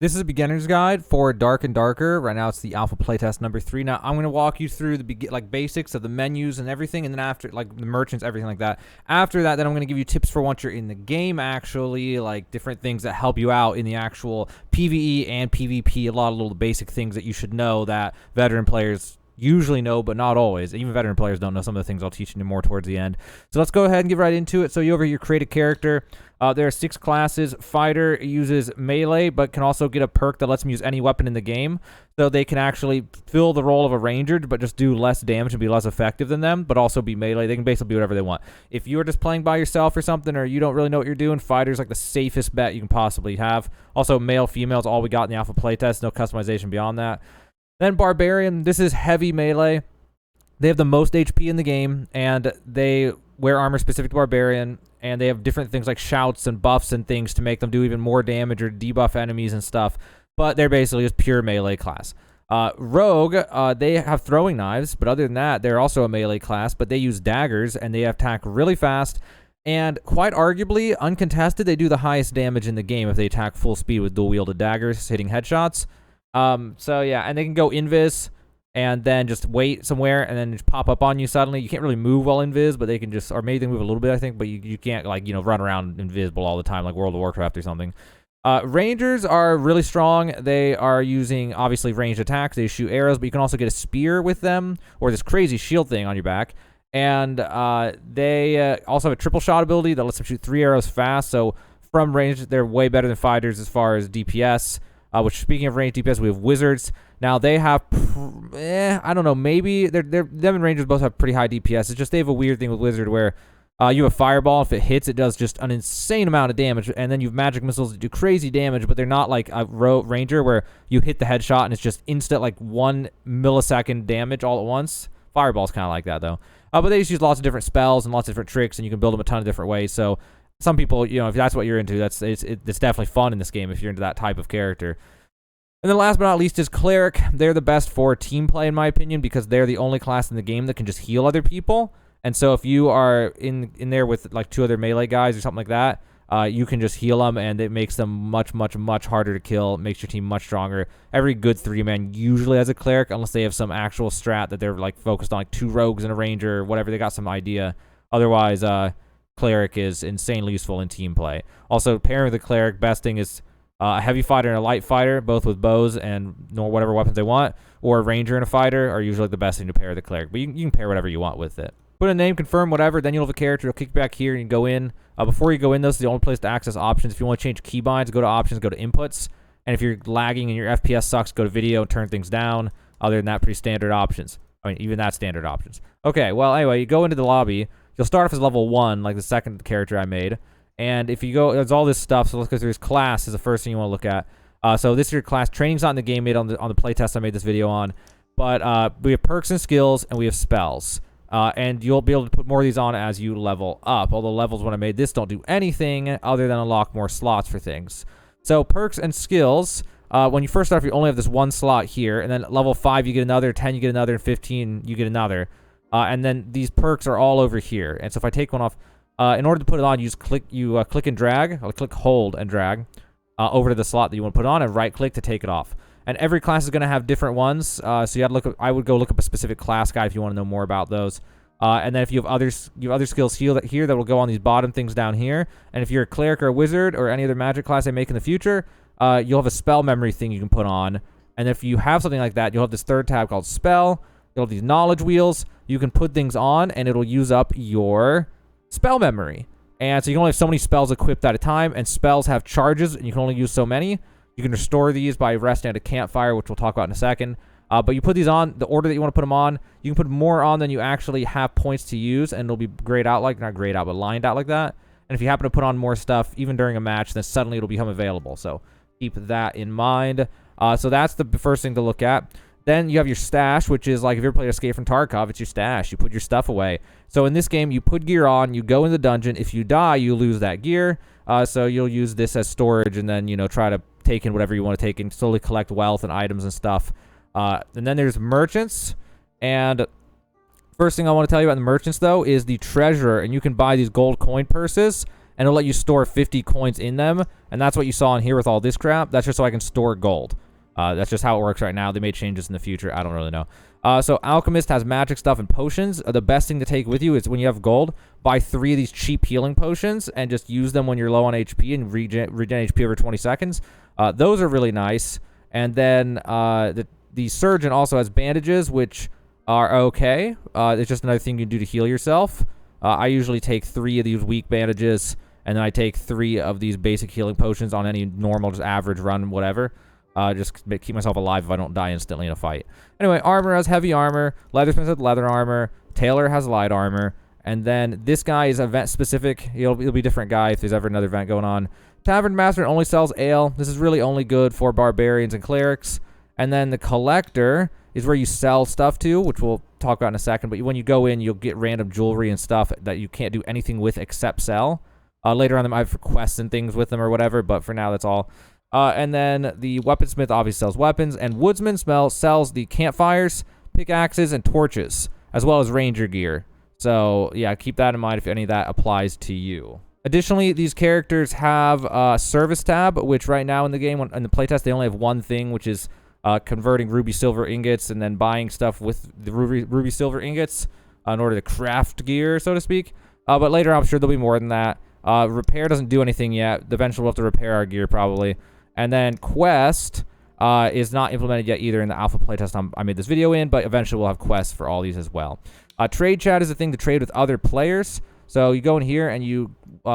This is a beginner's guide for Dark and Darker. Right now it's the alpha playtest number 3. Now I'm going to walk you through the basics of the menus and everything, and then after, like, the merchants, everything like that. After that, then I'm going to give you tips for once you're in the game, actually, like different things that help you out in the actual PvE and PvP. A lot of little basic things that you should know that veteran players usually know, but not always. Even veteran players don't know some of the things I'll teach you more towards the end. So let's go ahead and get right into it. So you over here create a character. There are 6 classes. Fighter uses melee, but can also get a perk that lets them use any weapon in the game. So they can actually fill the role of a ranger, but just do less damage and be less effective than them, but also be melee. They can basically be whatever they want. If you're just playing by yourself or something, or you don't really know what you're doing, fighter's like the safest bet you can possibly have. Also, male, female is all we got in the alpha playtest. No customization beyond that. Then Barbarian. This is heavy melee. They have the most HP in the game, and they wear armor specific to Barbarian, and they have different things like shouts and buffs and things to make them do even more damage or debuff enemies and stuff, but they're basically just pure melee class. Rogue, they have throwing knives, but other than that, they're also a melee class, but they use daggers, and they attack really fast, and quite arguably, uncontested, they do the highest damage in the game if they attack full speed with dual-wielded daggers, hitting headshots. So yeah, and they can go invis, and then just wait somewhere, and then just pop up on you suddenly. You can't really move while invis, but they can just, or maybe they move a little bit, I think, but you can't, like, run around invisible all the time like World of Warcraft or something. Rangers are really strong. They are using, obviously, ranged attacks. They shoot arrows, but you can also get a spear with them, or this crazy shield thing on your back. And they also have a triple shot ability that lets them shoot 3 arrows fast, so from range, they're way better than fighters as far as DPS. Which, speaking of ranged DPS, we have wizards. Now they have, I don't know, maybe them and rangers both have pretty high DPS. It's just they have a weird thing with wizard where you have a fireball. If it hits, it does just an insane amount of damage, and then you have magic missiles that do crazy damage, but they're not like a ranger where you hit the headshot and it's just instant, like 1 millisecond damage all at once. Fireball's kind of like that though. But they just use lots of different spells and lots of different tricks, and you can build them a ton of different ways. So some people, if that's what you're into, it's definitely fun in this game if you're into that type of character. And then last but not least is Cleric. They're the best for team play, in my opinion, because they're the only class in the game that can just heal other people. And so if you are in there with like 2 other melee guys or something like that, you can just heal them, and it makes them much, much, much harder to kill. It makes your team much stronger. Every good 3-man usually has a Cleric, unless they have some actual strat that they're like focused on, like 2 rogues and a ranger or whatever. They got some idea. Otherwise, Cleric is insanely useful in team play. Also, pairing with the Cleric, best thing is a heavy fighter and a light fighter, both with bows and whatever weapons they want, or a ranger and a fighter are usually the best thing to pair with the Cleric. But you can pair whatever you want with it. Put a name, confirm, whatever, then you'll have a character. It'll kick back here and you go in. Before you go in, this is the only place to access options. If you want to change keybinds, go to options, go to inputs. And if you're lagging and your FPS sucks, go to video and turn things down. Other than that, pretty standard options. I mean, even that's standard options. Okay, well, anyway, you go into the lobby. You'll start off as level 1, like the second character I made. And if you go, there's all this stuff. So let's go through this. Class is the first thing you want to look at. So this is your class. Training's not in the game made on the playtest I made this video on. But we have perks and skills, and we have spells. And you'll be able to put more of these on as you level up. Although levels when I made this don't do anything other than unlock more slots for things. So perks and skills. When you first start off, you only have this 1 slot here. And then at level 5, you get another. 10, you get another. And 15, you get another. And then these perks are all over here. And so if I take one off, in order to put it on, you click and drag, or click, hold, and drag over to the slot that you want to put on, and right-click to take it off. And every class is going to have different ones. So you have to look up. I would go look up a specific class guide if you want to know more about those. And then if you have other skills here that will go on these bottom things down here. And if you're a cleric or a wizard or any other magic class I make in the future, you'll have a spell memory thing you can put on. And if you have something like that, you'll have this third tab called spell. You'll have these knowledge wheels. You can put things on, and it'll use up your spell memory. And so you can only have so many spells equipped at a time, and spells have charges, and you can only use so many. You can restore these by resting at a campfire, which we'll talk about in a second. But you put these on, the order that you want to put them on, you can put more on than you actually have points to use, and it'll be grayed out, like, not grayed out, but lined out like that. And if you happen to put on more stuff, even during a match, then suddenly it'll become available. So keep that in mind. So that's the first thing to look at. Then you have your stash, which is like if you ever played Escape from Tarkov, it's your stash. You put your stuff away. So in this game, you put gear on, you go in the dungeon. If you die, you lose that gear. So you'll use this as storage and then, try to take in whatever you want to take and slowly collect wealth and items and stuff. And then there's merchants. And first thing I want to tell you about the merchants, though, is the treasurer. And you can buy these gold coin purses. and it'll let you store 50 coins in them, and that's what you saw in here with all this crap. That's just so I can store gold. That's just how it works right now. They may change this in the future. I don't really know. So Alchemist has magic stuff and potions. The best thing to take with you is when you have gold, buy 3 of these cheap healing potions and just use them when you're low on HP and regen HP over 20 seconds. Those are really nice. And then the Surgeon also has bandages, which are okay. It's just another thing you can do to heal yourself. I usually take 3 of these weak bandages, and then I take 3 of these basic healing potions on any normal, just average run, whatever. Just keep myself alive if I don't die instantly in a fight. Anyway, armor has heavy armor. Leathersmith has leather armor. Tailor has light armor. And then this guy is event specific. He'll be a different guy if there's ever another event going on. Tavern Master only sells ale. This is really only good for barbarians and clerics. And then the Collector is where you sell stuff to, which we'll talk about in a second. But when you go in, you'll get random jewelry and stuff that you can't do anything with except sell. Later on, they might have quests and things with them or whatever. But for now, that's all. And then the Weaponsmith obviously sells weapons, and Woodsman sells the campfires, pickaxes, and torches, as well as ranger gear. So yeah, keep that in mind if any of that applies to you. Additionally, these characters have a service tab, which right now in the game, in the playtest, they only have one thing, which is converting ruby silver ingots and then buying stuff with the ruby silver ingots in order to craft gear, so to speak. But later I'm sure there'll be more than that. Repair doesn't do anything yet. Eventually we'll have to repair our gear probably. And then quest is not implemented yet either in the alpha playtest I made this video in, but eventually we'll have quests for all these as well. Trade chat is a thing to trade with other players. So you go in here and you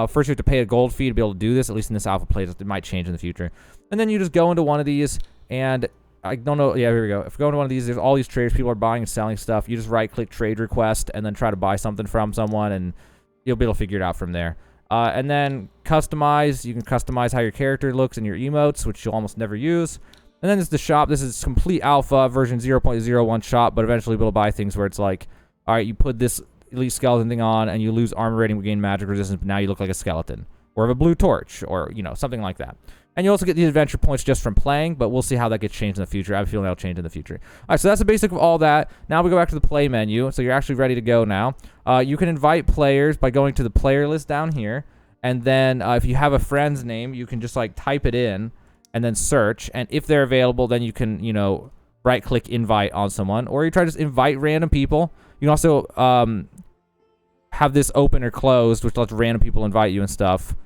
first you have to pay a gold fee to be able to do this, at least in this alpha playtest. It might change in the future. And then you just go into one of these, and I don't know. Yeah, here we go. If you go into one of these, there's all these traders. People are buying and selling stuff. You just right-click trade request and then try to buy something from someone, and you'll be able to figure it out from there. And then customize. You can customize how your character looks and your emotes, which you'll almost never use. And then there's the shop. This is complete alpha version 0.01 shop, but eventually we'll buy things where it's like, all right, you put this elite skeleton thing on and you lose armor rating, gain magic resistance, but now you look like a skeleton. Or have a blue torch, or, you know, something like that. And you also get the adventure points just from playing, but we'll see how that gets changed in the future. I have a feeling that'll change in the future. All right, so that's the basic of all that. Now we go back to the play menu, so you're actually ready to go now. You can invite players by going to the player list down here. And then if you have a friend's name, you can just like type it in and then search. And if they're available, then you can, you know, right-click invite on someone. Or you try to just invite random people. You can also have this open or closed, which lets random people invite you and stuff.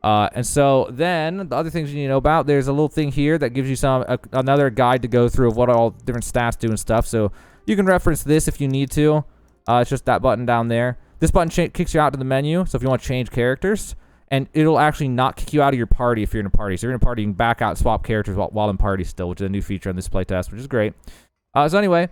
And so then the other things you need to know about, there's a little thing here that gives you another guide to go through of what all different stats do and stuff. So you can reference this if you need to. It's just that button down there. This button kicks you out to the menu. So if you want to change characters, and it'll actually not kick you out of your party if you're in a party. So if you're in a party, you can back out and swap characters while in party still, which is a new feature on this playtest, which is great. So anyway,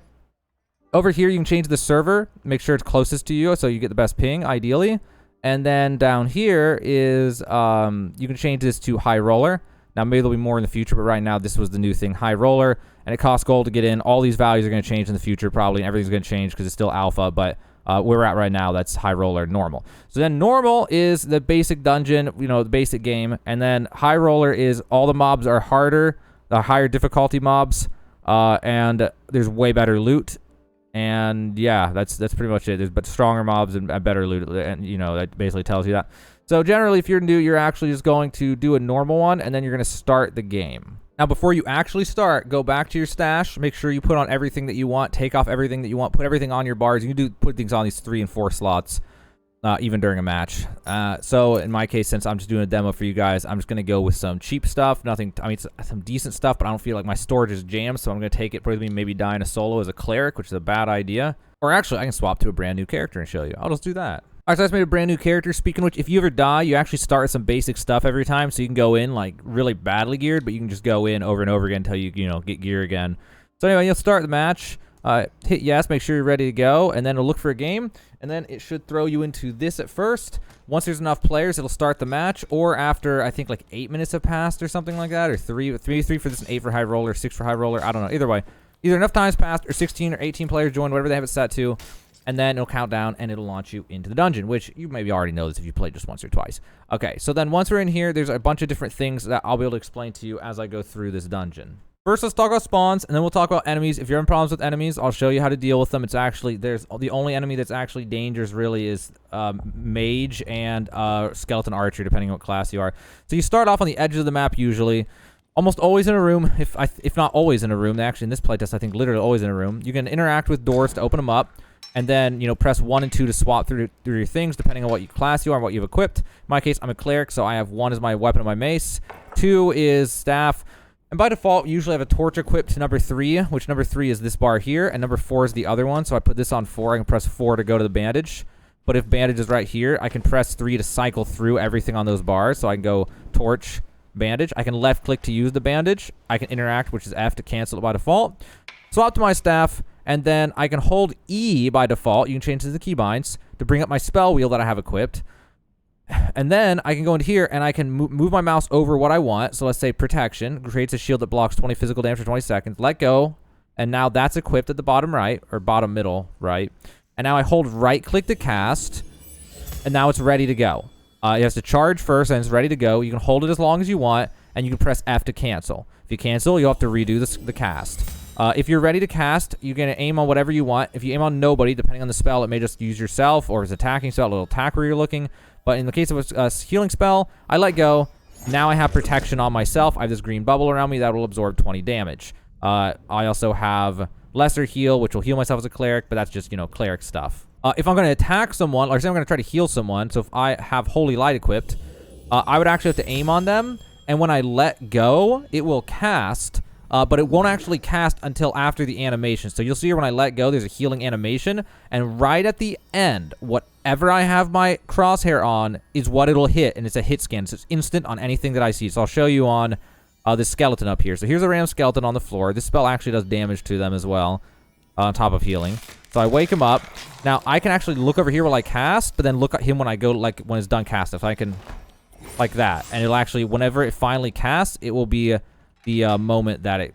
over here you can change the server, make sure it's closest to you so you get the best ping, ideally. And then down here is, you can change this to High Roller. Now maybe there'll be more in the future, but right now this was the new thing, High Roller. And it costs gold to get in. All these values are going to change in the future probably, and everything's going to change because it's still alpha, but where we're at right now, that's High Roller, Normal. So then Normal is the basic dungeon, you know, the basic game. And then High Roller is all the mobs are harder, the higher difficulty mobs, and there's way better loot. And yeah, that's pretty much it. There's stronger mobs and better loot, and you know, that basically tells you that. So generally, if you're new, you're actually just going to do a normal one, and then you're going to start the game. Now, before you actually start, go back to your stash. Make sure you put on everything that you want. Take off everything that you want. Put everything on your bars. You can put things on these 3 and 4 slots, even during a match. So in my case, since I'm just doing a demo for you guys, I'm just going to go with some cheap stuff. Nothing, I mean, some decent stuff, but I don't feel like my storage is jammed, so I'm going to take it, probably maybe die in a solo as a cleric, which is a bad idea. Or actually, I can swap to a brand new character and show you. I'll just do that. All right, so I just made a brand new character. Speaking of which, if you ever die, you actually start with some basic stuff every time. So you can go in like really badly geared, but you can just go in over and over again until you know, get gear again. So anyway, you'll start the match. Hit yes, make sure you're ready to go, and then it'll look for a game, and then it should throw you into this at first. Once there's enough players, it'll start the match, or after, I think, like 8 minutes have passed or something like that, or 3 for this, and 8 for High Roller, 6 for High Roller, I don't know. Either way, either enough time's passed, or 16 or 18 players join, whatever they have it set to, and then it'll count down, and it'll launch you into the dungeon, which you maybe already know this if you played just once or twice. Okay, so then once we're in here, there's a bunch of different things that I'll be able to explain to you as I go through this dungeon. First, let's talk about spawns, and then we'll talk about enemies. If you're having problems with enemies, I'll show you how to deal with them. It's actually, there's the only enemy that's actually dangerous really is mage and skeleton archer, depending on what class you are. So you start off on the edges of the map usually, almost always in a room, if not always in a room. Actually, in this playtest, I think literally always in a room. You can interact with doors to open them up, and then, you know, press 1 and 2 to swap through your things, depending on what class you are and what you've equipped. In my case, I'm a cleric, so I have 1 as my weapon and my mace. 2 is staff. And by default, usually I have a torch equipped to number 3, which number 3 is this bar here, and number 4 is the other one. So I put this on 4. I can press 4 to go to the bandage. But if bandage is right here, I can press 3 to cycle through everything on those bars. So I can go torch, bandage. I can left click to use the bandage. I can interact, which is F to cancel it by default. Swap to my staff, and then I can hold E by default. You can change to the keybinds to bring up my spell wheel that I have equipped. And then I can go into here and I can move my mouse over what I want. So let's say protection creates a shield that blocks 20 physical damage for 20 seconds. Let go. And now that's equipped at the bottom right, or bottom middle right. And now I hold right click to cast. And now it's ready to go. It has to charge first and it's ready to go. You can hold it as long as you want. And you can press F to cancel. If you cancel, you'll have to redo the cast. If you're ready to cast, you're going to aim on whatever you want. If you aim on nobody, depending on the spell, it may just use yourself, or if it's attacking spell, it'll attack where you're looking. But in the case of a healing spell, I let go. Now I have protection on myself. I have this green bubble around me that will absorb 20 damage. I also have lesser heal, which will heal myself as a cleric, but that's just, you know, cleric stuff. If I'm going to attack someone, or say I'm going to try to heal someone, so if I have Holy Light equipped, I would actually have to aim on them, and when I let go, it will cast, but it won't actually cast until after the animation. So you'll see here when I let go, there's a healing animation, and right at the end, whatever I have my crosshair on is what it'll hit, and it's a hit scan. So it's instant on anything that I see. So I'll show you on this skeleton up here. So here's a random skeleton on the floor. This spell actually does damage to them as well, on top of healing. So I wake him up. Now, I can actually look over here while I cast, but then look at him when I go, like, when it's done casting. So I can, like that. And it'll actually, whenever it finally casts, it will be the moment that it,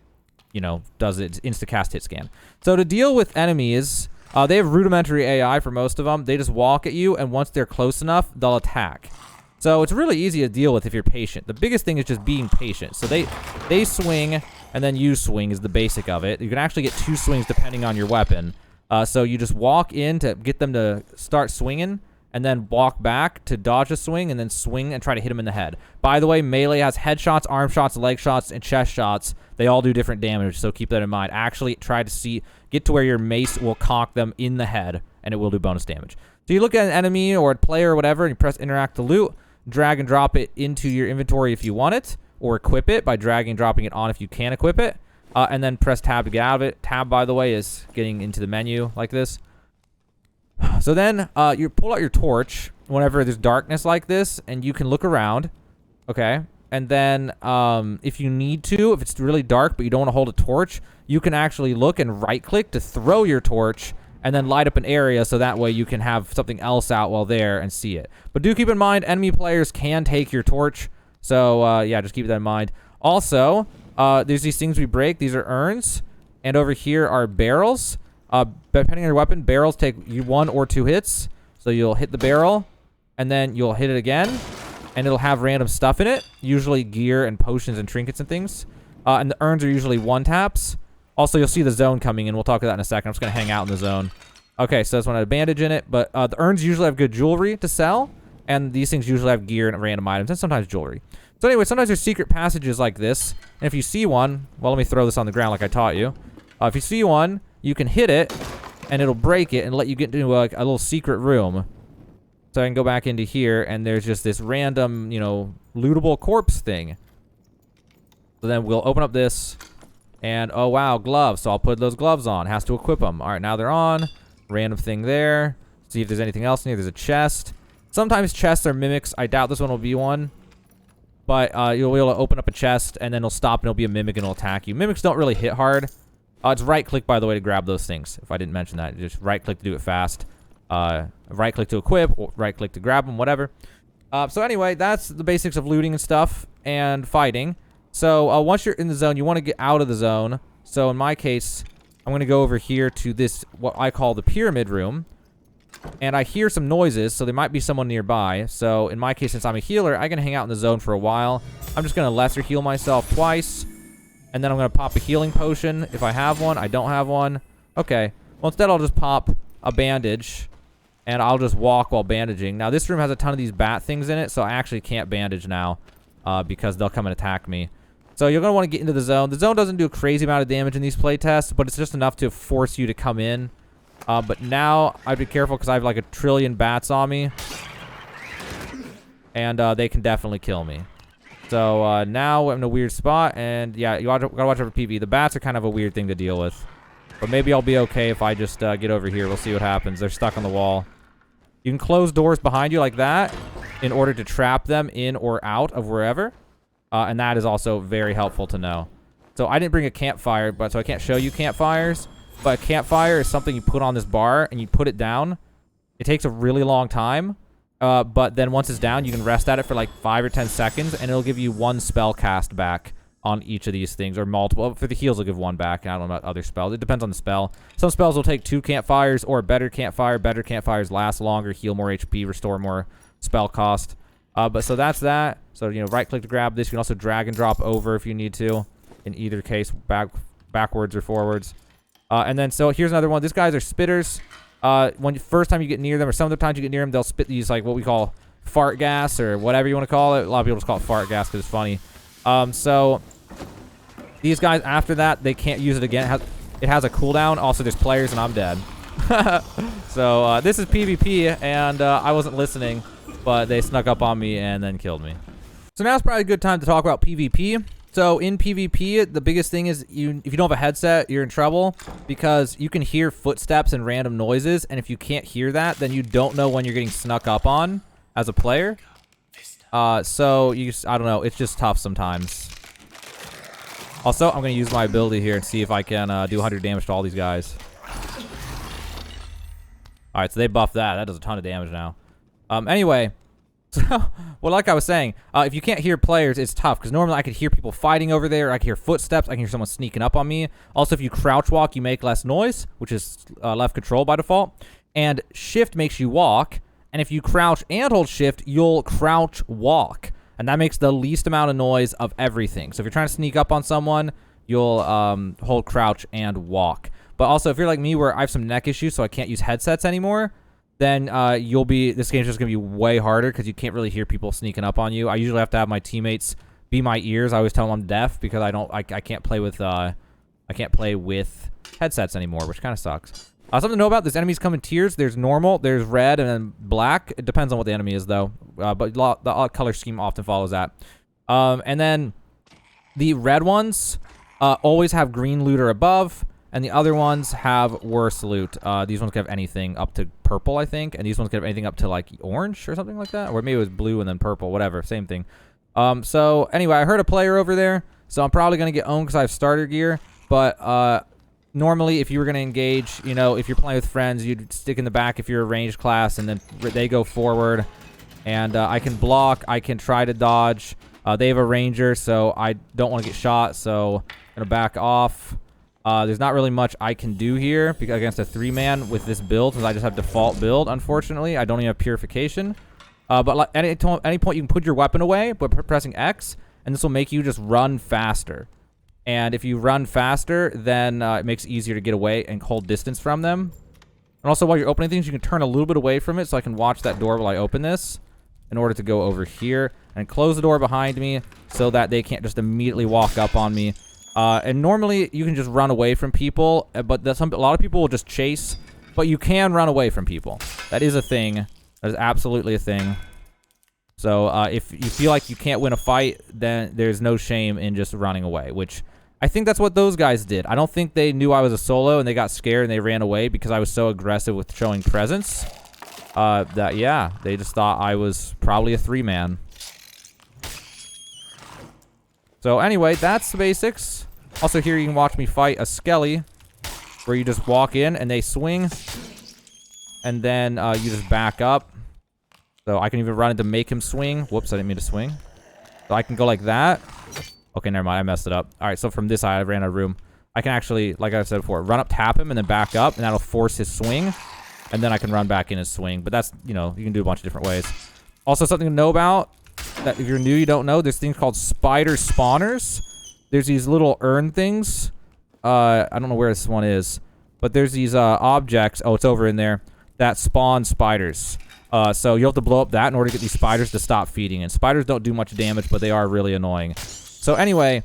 you know, does its insta-cast hit scan. So to deal with enemies, they have rudimentary AI for most of them. They just walk at you, and once they're close enough, they'll attack. So it's really easy to deal with if you're patient. The biggest thing is just being patient. So they swing, and then you swing is the basic of it. You can actually get 2 swings depending on your weapon. So you just walk in to get them to start swinging, and then walk back to dodge a swing, and then swing and try to hit him in the head. By the way, melee has headshots, arm shots, leg shots, and chest shots. They all do different damage, so keep that in mind. Actually, try to get to where your mace will conk them in the head, and it will do bonus damage. So you look at an enemy or a player or whatever, and you press interact to loot, drag and drop it into your inventory if you want it, or equip it by dragging and dropping it on if you can equip it, and then press tab to get out of it. Tab, by the way, is getting into the menu like this. So then you pull out your torch whenever there's darkness like this, and you can look around, okay? And then if you need to, if it's really dark but you don't want to hold a torch, you can actually look and right-click to throw your torch and then light up an area so that way you can have something else out while there and see it. But do keep in mind, enemy players can take your torch, so yeah, just keep that in mind. Also, there's these things we break. These are urns, and over here are barrels. Depending on your weapon, barrels take you 1 or 2 hits. So you'll hit the barrel, and then you'll hit it again, and it'll have random stuff in it, usually gear and potions and trinkets and things. And the urns are usually 1-taps. Also, you'll see the zone coming in. We'll talk about that in a second. I'm just going to hang out in the zone. Okay, so this one had a bandage in it, but the urns usually have good jewelry to sell, and these things usually have gear and random items, and sometimes jewelry. So anyway, sometimes there's secret passages like this, and if you see one, well, let me throw this on the ground like I taught you. If you see one, you can hit it, and it'll break it and let you get into a little secret room. So I can go back into here, and there's just this random, you know, lootable corpse thing. So then we'll open up this, and oh wow, gloves. So I'll put those gloves on. Has to equip them. All right, now they're on. Random thing there. See if there's anything else in here. There's a chest. Sometimes chests are mimics. I doubt this one will be one. But you'll be able to open up a chest, and then it'll stop, and it'll be a mimic, and it'll attack you. Mimics don't really hit hard. It's right-click, by the way, to grab those things. If I didn't mention that, just right-click to do it fast. Right-click to equip, or right-click to grab them, whatever. So anyway, that's the basics of looting and stuff and fighting. So once you're in the zone, you want to get out of the zone. So in my case, I'm going to go over here to this, what I call the pyramid room. And I hear some noises, so there might be someone nearby. So in my case, since I'm a healer, I can hang out in the zone for a while. I'm just going to lesser heal myself twice. And then I'm going to pop a healing potion if I have one. I don't have one. Okay. Well, instead I'll just pop a bandage. And I'll just walk while bandaging. Now, this room has a ton of these bat things in it, so I actually can't bandage now because they'll come and attack me. So you're going to want to get into the zone. The zone doesn't do a crazy amount of damage in these playtests, but it's just enough to force you to come in. But now, I'd be careful because I have like a trillion bats on me. And they can definitely kill me. So now I'm in a weird spot, and yeah, you gotta watch out for PV. The bats are kind of a weird thing to deal with. But maybe I'll be okay if I just get over here. We'll see what happens. They're stuck on the wall. You can close doors behind you like that in order to trap them in or out of wherever. And that is also very helpful to know. So I didn't bring a campfire, so I can't show you campfires. But a campfire is something you put on this bar and you put it down. It takes a really long time. But then once it's down, you can rest at it for like 5 or 10 seconds. And it'll give you 1 spell cast back on each of these things, or multiple. For the heals, will give 1 back. I don't know about other spells. It depends on the spell. Some spells will take 2 campfires or a better campfire. Better campfires last longer, heal more HP, restore more spell cost. But so that's that. So, you know, right click to grab this. You can also drag and drop over if you need to. In either case, backwards or forwards. And then, so here's another one. These guys are spitters. First time you get near them, or some of the times you get near them, they'll spit these, like, what we call fart gas, or whatever you want to call it. A lot of people just call it fart gas because it's funny. So these guys, after that, they can't use it again. It has a cooldown. Also, there's players, and I'm dead. So this is PvP, and I wasn't listening, but they snuck up on me and then killed me. So now's probably a good time to talk about PvP. So in PvP, the biggest thing is if you don't have a headset, you're in trouble because you can hear footsteps and random noises, and if you can't hear that, then you don't know when you're getting snuck up on as a player. So I don't know, it's just tough sometimes. Also, I'm going to use my ability here and see if I can do 100 damage to all these guys. Alright, so they buffed that. That does a ton of damage now. Anyway, so, well, like I was saying, if you can't hear players, it's tough. Because normally I could hear people fighting over there. I can hear footsteps. I can hear someone sneaking up on me. Also, if you crouch walk, you make less noise, which is left control by default. And shift makes you walk. And if you crouch and hold shift, you'll crouch walk. And that makes the least amount of noise of everything. So if you're trying to sneak up on someone, you'll hold crouch and walk. But also, if you're like me where I have some neck issues, so I can't use headsets anymore, then this game's just going to be way harder because you can't really hear people sneaking up on you. I usually have to have my teammates be my ears. I always tell them I'm deaf because I can't play with headsets anymore, which kind of sucks. Something to know about, this enemies come in tiers. There's normal, there's red, and then black. It depends on what the enemy is, though. But the color scheme often follows that. And then the red ones always have green loot or above, and the other ones have worse loot. These ones can have anything up to purple, I think, and these ones can have anything up to, like, orange or something like that. Or maybe it was blue and then purple, whatever, same thing. So, anyway, I heard a player over there, so I'm probably going to get owned because I have starter gear, but normally, if you were going to engage, you know, if you're playing with friends, you'd stick in the back if you're a ranged class, and then they go forward. And I can block. I can try to dodge. They have a ranger, so I don't want to get shot, so I'm going to back off. There's not really much I can do here against a 3-man with this build, because I just have default build, unfortunately. I don't even have purification. But like, at any point, you can put your weapon away by pressing X, and this will make you just run faster. And if you run faster, then it makes it easier to get away and hold distance from them. And also, while you're opening things, you can turn a little bit away from it so I can watch that door while I open this in order to go over here and close the door behind me so that they can't just immediately walk up on me. And normally, you can just run away from people, but a lot of people will just chase, but you can run away from people. That is a thing. That is absolutely a thing. So if you feel like you can't win a fight, then there's no shame in just running away, which I think that's what those guys did. I don't think they knew I was a solo and they got scared and they ran away because I was so aggressive with showing presence. Yeah, they just thought I was probably a 3-man. So anyway, that's the basics. Also here you can watch me fight a skelly where you just walk in and they swing. And then you just back up. So I can even run in to make him swing. Whoops, I didn't mean to swing. So I can go like that. Okay, never mind. I messed it up. All right, so from this side, I ran out of room. I can actually, like I said before, run up, tap him, and then back up, and that'll force his swing. And then I can run back in his swing. But that's, you know, you can do a bunch of different ways. Also, something to know about, that if you're new, you don't know, there's things called spider spawners. there's these little urn things. I don't know where this one is, but there's these objects. Oh, it's over in there that spawn spiders. So you'll have to blow up that in order to get these spiders to stop feeding. And spiders don't do much damage, but they are really annoying. So anyway,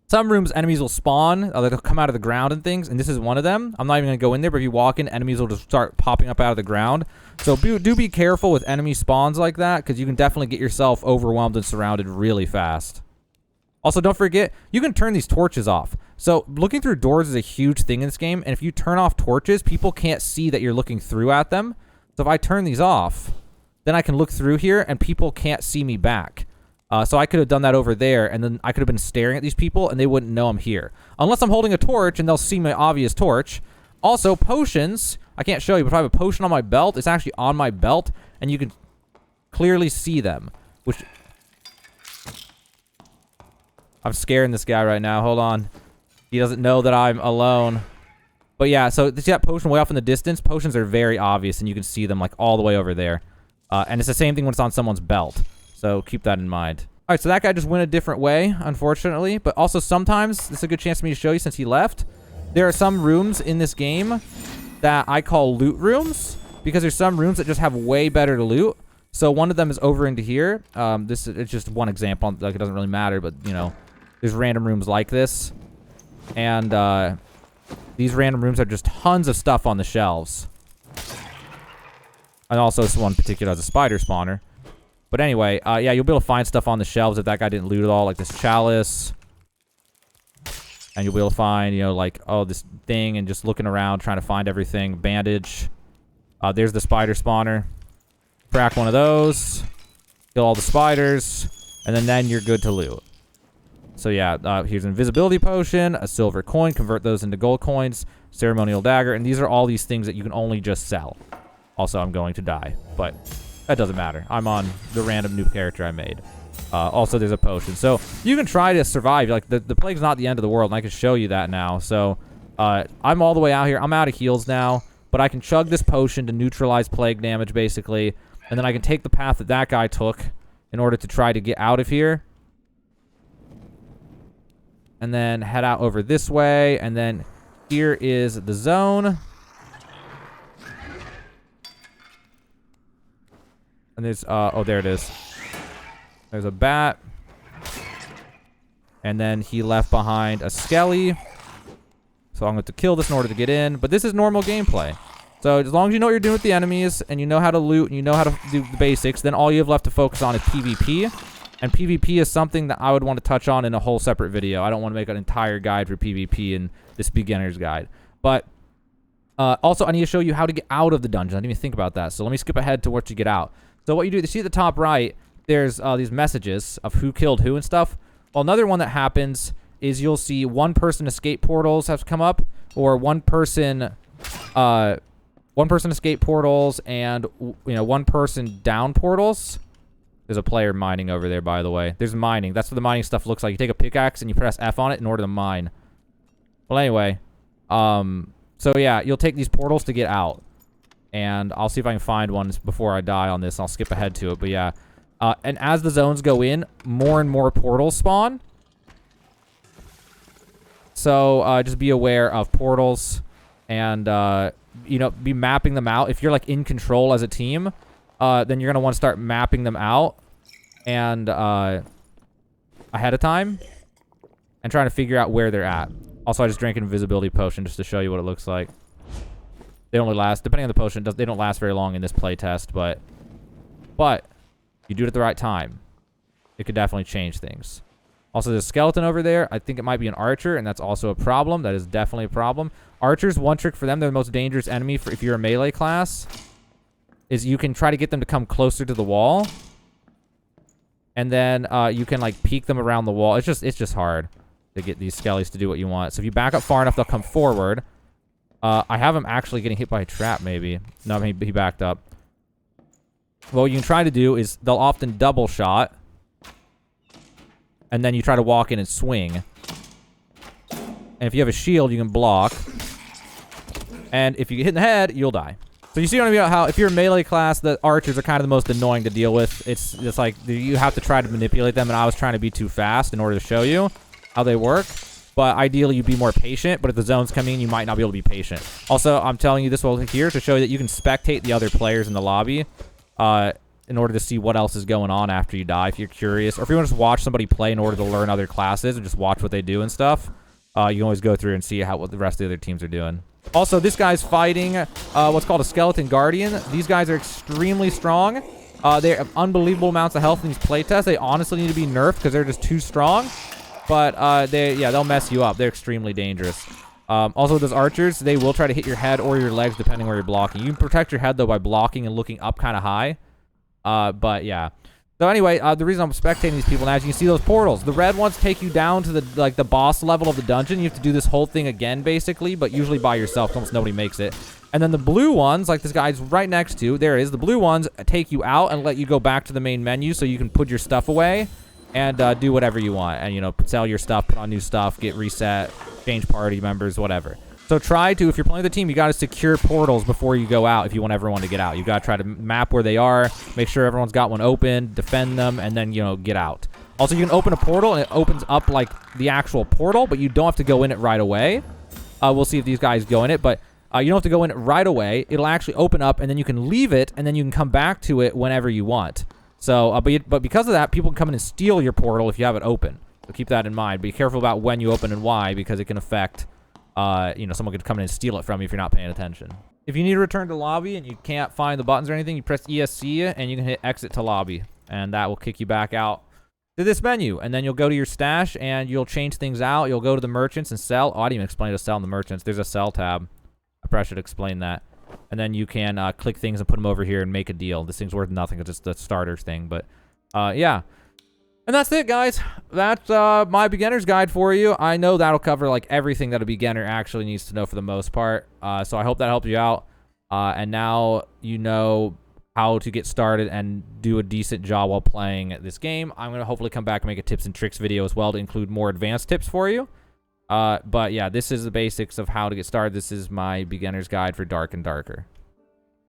some rooms enemies will spawn. They'll come out of the ground and things, and this is one of them. I'm not even going to go in there, but if you walk in, enemies will just start popping up out of the ground. So do be careful with enemy spawns like that, because you can definitely get yourself overwhelmed and surrounded really fast. Also, don't forget, you can turn these torches off. So looking through doors is a huge thing in this game, and if you turn off torches, people can't see that you're looking through at them. So if I turn these off, then I can look through here, and people can't see me back. So I could have done that over there, and then I could have been staring at these people, and they wouldn't know I'm here. Unless I'm holding a torch, and they'll see my obvious torch. Also, potions. I can't show you, but if I have a potion on my belt, it's actually on my belt, and you can clearly see them. Which... I'm scaring this guy right now. Hold on. He doesn't know that I'm alone. But yeah, so see that potion way off in the distance? Potions are very obvious, and you can see them like all the way over there. And it's the same thing when it's on someone's belt. So keep that in mind. All right, so that guy just went a different way, unfortunately. But also sometimes, this is a good chance for me to show you since he left. There are some rooms in this game that I call loot rooms, because there's some rooms that just have way better loot. So one of them is over into here. It's just one example. Like, it doesn't really matter, but, you know, there's random rooms like this. And these random rooms have just tons of stuff on the shelves. And also this one particular has a spider spawner. But anyway, yeah, you'll be able to find stuff on the shelves if that guy didn't loot at all, like this chalice. And you'll be able to find, you know, like, oh, this thing, and just looking around, trying to find everything. Bandage. There's the spider spawner. Crack one of those. Kill all the spiders. And then you're good to loot. So yeah, here's an invisibility potion, a silver coin, convert those into gold coins, ceremonial dagger, and these are all these things that you can only just sell. Also, I'm going to die, but that doesn't matter. I'm on the random new character I made. Also, there's a potion. So you can try to survive. Like, the plague's not the end of the world, and I can show you that now. So I'm all the way out here. I'm out of heals now, but I can chug this potion to neutralize plague damage, basically, and then I can take the path that that guy took in order to try to get out of here. And then head out over this way. And then here is the zone. And there's, oh, there it is. There's a bat. And then he left behind a skelly. So I'm going to kill this in order to get in. But this is normal gameplay. So as long as you know what you're doing with the enemies, and you know how to loot, and you know how to do the basics, then all you have left to focus on is PvP. And PvP is something that I would want to touch on in a whole separate video. I don't want to make an entire guide for PvP in this beginner's guide. But also, I need to show you how to get out of the dungeon. I didn't even think about that. So let me skip ahead to where to get out. So what you do, you see at the top right, there's these messages of who killed who and stuff. Well, another one that happens is you'll see one person escape portals have to come up, or one person escape portals and, you know, one person down portals. There's a player mining over there, by the way. There's mining. That's what the mining stuff looks like. You take a pickaxe and you press F on it in order to mine. Well, anyway. So, yeah, you'll take these portals to get out. And I'll see if I can find one before I die on this. I'll skip ahead to it, but yeah. And as the zones go in, more and more portals spawn. So, just be aware of portals. And, you know, be mapping them out. If you're, like, in control as a team, then you're going to want to start mapping them out. And ahead of time, and trying to figure out where they're at. Also, I just drank an invisibility potion just to show you what it looks like. They only last, depending on the potion, they don't last very long in this playtest, but you do it at the right time, it could definitely change things. Also, there's a skeleton over there. I think it might be an archer, and that's also a problem. That is definitely a problem. Archers, one trick for them, they're the most dangerous enemy for if you're a melee class, is you can try to get them to come closer to the wall. And then you can, like, peek them around the wall. It's just hard to get these skellies to do what you want. So if you back up far enough, they'll come forward. I have him actually getting hit by a trap, maybe. No, he backed up. What you can try to do is they'll often double shot. And then you try to walk in and swing. And if you have a shield, you can block. And if you get hit in the head, you'll die. So you see what I mean about how if you're a melee class, the archers are kind of the most annoying to deal with. It's like you have to try to manipulate them, and I was trying to be too fast in order to show you. how they work. But ideally, you'd be more patient. But if the zones come in, you might not be able to be patient. Also, I'm telling you this while here to show you that you can spectate the other players in the lobby in order to see what else is going on after you die, if you're curious. Or if you want to just watch somebody play in order to learn other classes and just watch what they do and stuff, you can always go through and see what the rest of the other teams are doing. Also, this guy's fighting what's called a skeleton guardian. These guys are extremely strong. They have unbelievable amounts of health in these playtests. They honestly need to be nerfed because they're just too strong. But they'll mess you up. They're extremely dangerous. Also, those archers, they will try to hit your head or your legs depending where you're blocking. You can protect your head though by blocking and looking up kind of high. But yeah. So anyway, the reason I'm spectating these people now is you can see those portals. The red ones take you down to the boss level of the dungeon. You have to do this whole thing again basically, but usually by yourself. Almost nobody makes it. And then the blue ones, like this guy's right next to, there it is. The blue ones take you out and let you go back to the main menu so you can put your stuff away and do whatever you want. And, you know, sell your stuff, put on new stuff, get reset, change party members, whatever. So try to, if you're playing the team, you got to secure portals before you go out if you want everyone to get out. You got to try to map where they are, make sure everyone's got one open, defend them, and then, you know, get out. Also, you can open a portal, and it opens up, like, the actual portal, but you don't have to go in it right away. We'll see if these guys go in it, but you don't have to go in it right away. It'll actually open up, and then you can leave it, and then you can come back to it whenever you want. So, but because of that, people can come in and steal your portal if you have it open. So keep that in mind. Be careful about when you open and why, because it can affect... you know, someone could come in and steal it from you if you're not paying attention. If you need to return to lobby and you can't find the buttons or anything, you press ESC and you can hit exit to lobby, and that will kick you back out to this menu. And then you'll go to your stash and you'll change things out. You'll go to the merchants and sell. Oh, I didn't even explain how to sell in the merchants. There's a sell tab. I probably should explain that. And then you can click things and put them over here and make a deal. This thing's worth nothing because it's the starter thing, but yeah. And that's it, guys. That's my beginner's guide for you. I know that'll cover like everything that a beginner actually needs to know for the most part. So I hope that helped you out. And now you know how to get started and do a decent job while playing this game. I'm going to hopefully come back and make a tips and tricks video as well to include more advanced tips for you. But yeah, this is the basics of how to get started. This is my beginner's guide for Dark and Darker.